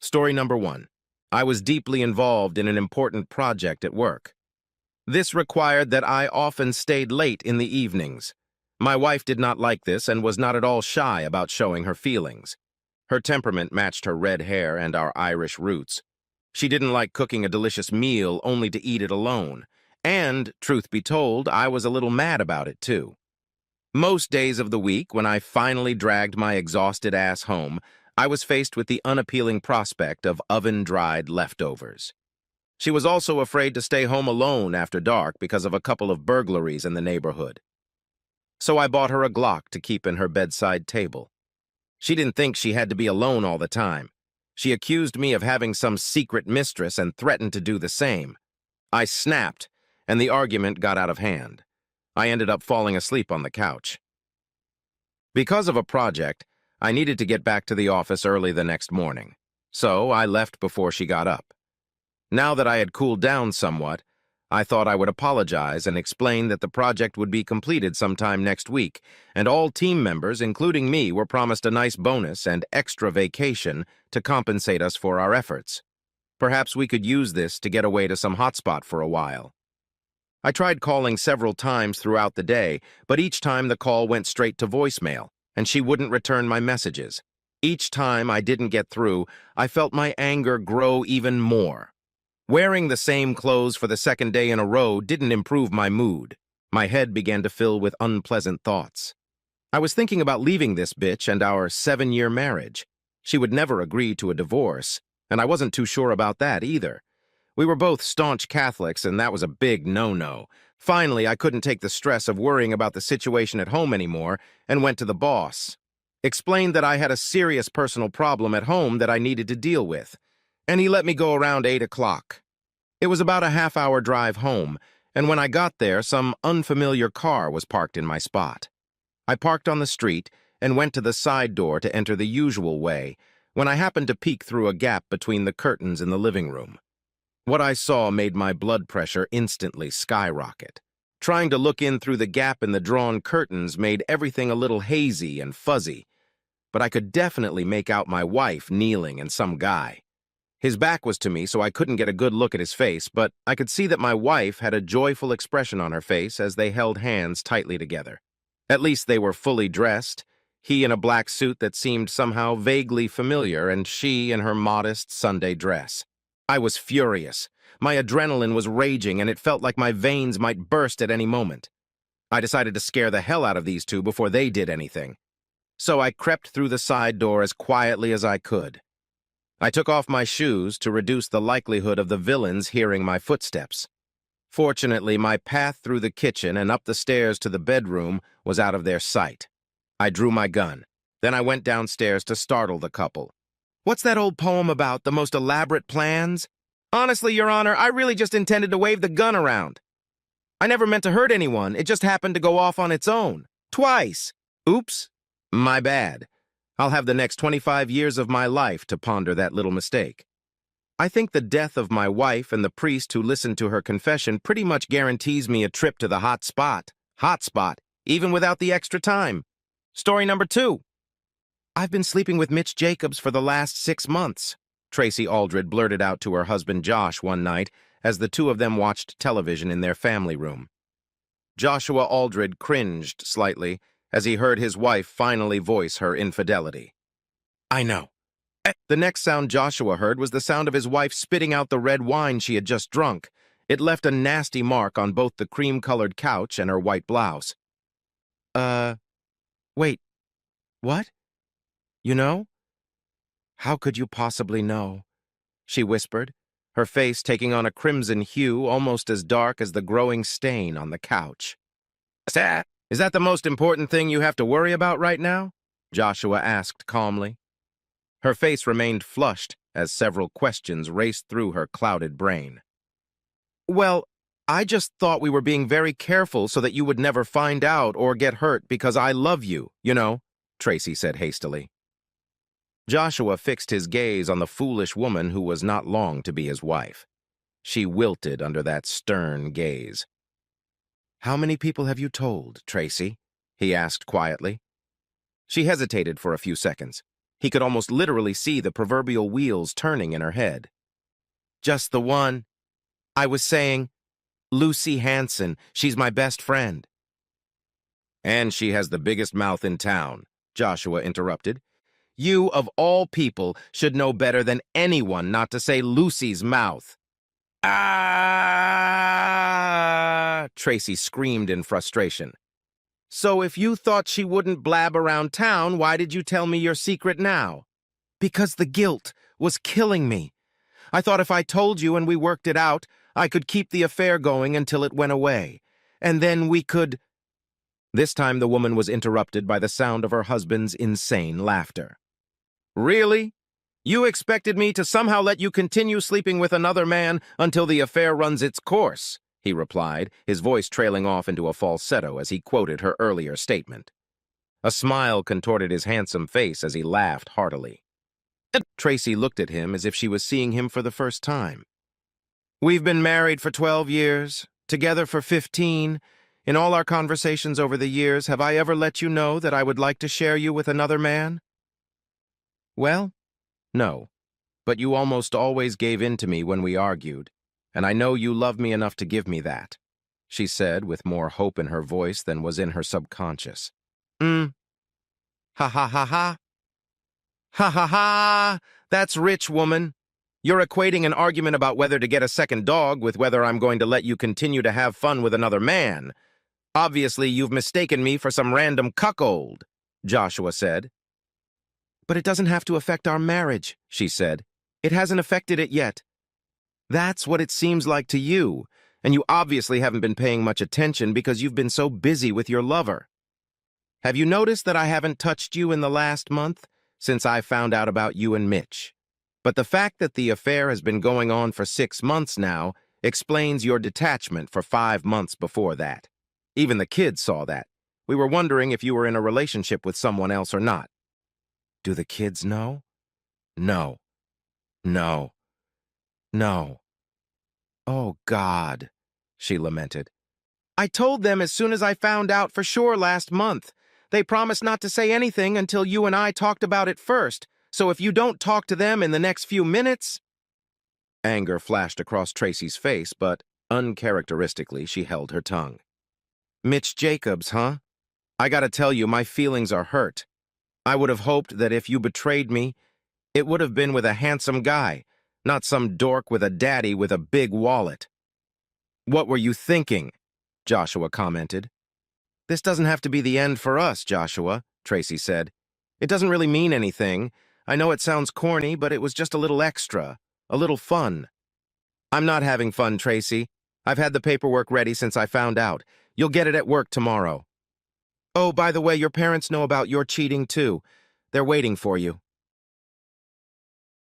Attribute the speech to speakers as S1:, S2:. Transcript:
S1: Story number 1. I was deeply involved in an important project at work. This required that I often stayed late in the evenings. My wife did not like this and was not at all shy about showing her feelings. Her temperament matched her red hair and our Irish roots. She didn't like cooking a delicious meal only to eat it alone. And, truth be told, I was a little mad about it too. Most days of the week, when I finally dragged my exhausted ass home, I was faced with the unappealing prospect of oven-dried leftovers. She was also afraid to stay home alone after dark because of a couple of burglaries in the neighborhood. So I bought her a Glock to keep in her bedside table. She didn't think she had to be alone all the time. She accused me of having some secret mistress and threatened to do the same. I snapped, and the argument got out of hand. I ended up falling asleep on the couch. Because of a project, I needed to get back to the office early the next morning, so I left before she got up. Now that I had cooled down somewhat, I thought I would apologize and explain that the project would be completed sometime next week, and all team members, including me, were promised a nice bonus and extra vacation to compensate us for our efforts. Perhaps we could use this to get away to some hotspot for a while. I tried calling several times throughout the day, but each time the call went straight to voicemail, and she wouldn't return my messages. Each time I didn't get through, I felt my anger grow even more. Wearing the same clothes for the second day in a row didn't improve my mood. My head began to fill with unpleasant thoughts. I was thinking about leaving this bitch and our 7-year marriage. She would never agree to a divorce, and I wasn't too sure about that either. We were both staunch Catholics, and that was a big no-no. Finally, I couldn't take the stress of worrying about the situation at home anymore and went to the boss. Explained that I had a serious personal problem at home that I needed to deal with, and he let me go around 8 o'clock. It was about a half-hour drive home, and when I got there, some unfamiliar car was parked in my spot. I parked on the street and went to the side door to enter the usual way when I happened to peek through a gap between the curtains in the living room. What I saw made my blood pressure instantly skyrocket. Trying to look in through the gap in the drawn curtains made everything a little hazy and fuzzy, but I could definitely make out my wife kneeling and some guy. His back was to me, so I couldn't get a good look at his face, but I could see that my wife had a joyful expression on her face as they held hands tightly together. At least they were fully dressed, he in a black suit that seemed somehow vaguely familiar, and she in her modest Sunday dress. I was furious. My adrenaline was raging, and it felt like my veins might burst at any moment. I decided to scare the hell out of these two before they did anything. So I crept through the side door as quietly as I could. I took off my shoes to reduce the likelihood of the villains hearing my footsteps. Fortunately, my path through the kitchen and up the stairs to the bedroom was out of their sight. I drew my gun. Then I went downstairs to startle the couple. "What's that old poem about, the most elaborate plans?" "Honestly, Your Honor, I really just intended to wave the gun around. I never meant to hurt anyone. It just happened to go off on its own. Twice. Oops. My bad. I'll have the next 25 years of my life to ponder that little mistake. I think the death of my wife and the priest who listened to her confession pretty much guarantees me a trip to the hot spot. Hot spot, even without the extra time. Story number 2. I've been sleeping with Mitch Jacobs for the last 6 months, Tracy Aldred blurted out to her husband Josh one night as the two of them watched television in their family room. Joshua Aldred cringed slightly as he heard his wife finally voice her infidelity. "I know." The next sound Joshua heard was the sound of his wife spitting out the red wine she had just drunk. It left a nasty mark on both the cream-colored couch and her white blouse. Wait, what? You know?" "How could you possibly know?" she whispered, her face taking on a crimson hue almost as dark as the growing stain on the couch. "Is that the most important thing you have to worry about right now?" Joshua asked calmly. Her face remained flushed as several questions raced through her clouded brain. "Well, I just thought we were being very careful so that you would never find out or get hurt because I love you, you know," Tracy said hastily. Joshua fixed his gaze on the foolish woman who was not long to be his wife. She wilted under that stern gaze. "How many people have you told, Tracy?" he asked quietly. She hesitated for a few seconds. He could almost literally see the proverbial wheels turning in her head. Just the one. I was saying, Lucy Hanson, she's my best friend. And she has the biggest mouth in town, Joshua interrupted. You, of all people, should know better than anyone not to say Lucy's mouth. Ah! Tracy screamed in frustration. So if you thought she wouldn't blab around town, why did you tell me your secret now? Because the guilt was killing me. I thought if I told you and we worked it out, I could keep the affair going until it went away. And then we could... This time the woman was interrupted by the sound of her husband's insane laughter. Really? You expected me to somehow let you continue sleeping with another man until the affair runs its course, he replied, his voice trailing off into a falsetto as he quoted her earlier statement. A smile contorted his handsome face as he laughed heartily. Tracy looked at him as if she was seeing him for the first time. We've been married for 12 years, together for 15. In all our conversations over the years, have I ever let you know that I would like to share you with another man? Well, no, but you almost always gave in to me when we argued, and I know you love me enough to give me that, she said with more hope in her voice than was in her subconscious. Ha ha ha ha. Ha ha ha! That's rich, woman. You're equating an argument about whether to get a second dog with whether I'm going to let you continue to have fun with another man. Obviously, you've mistaken me for some random cuckold, Joshua said. But it doesn't have to affect our marriage, she said. It hasn't affected it yet. That's what it seems like to you, and you obviously haven't been paying much attention because you've been so busy with your lover. Have you noticed that I haven't touched you in the last month, since I found out about you and Mitch? But the fact that the affair has been going on for 6 months now explains your detachment for 5 months before that. Even the kids saw that. We were wondering if you were in a relationship with someone else or not. Do the kids know? No. No. No. Oh, God, she lamented. I told them as soon as I found out for sure last month. They promised not to say anything until you and I talked about it first, so if you don't talk to them in the next few minutes... Anger flashed across Tracy's face, but uncharacteristically she held her tongue. Mitch Jacobs, huh? I gotta tell you, my feelings are hurt. I would have hoped that if you betrayed me, it would have been with a handsome guy, not some dork with a daddy with a big wallet. What were you thinking? Joshua commented. This doesn't have to be the end for us, Joshua, Tracy said. It doesn't really mean anything. I know it sounds corny, but it was just a little extra, a little fun. I'm not having fun, Tracy. I've had the paperwork ready since I found out. You'll get it at work tomorrow. Oh, by the way, your parents know about your cheating, too. They're waiting for you.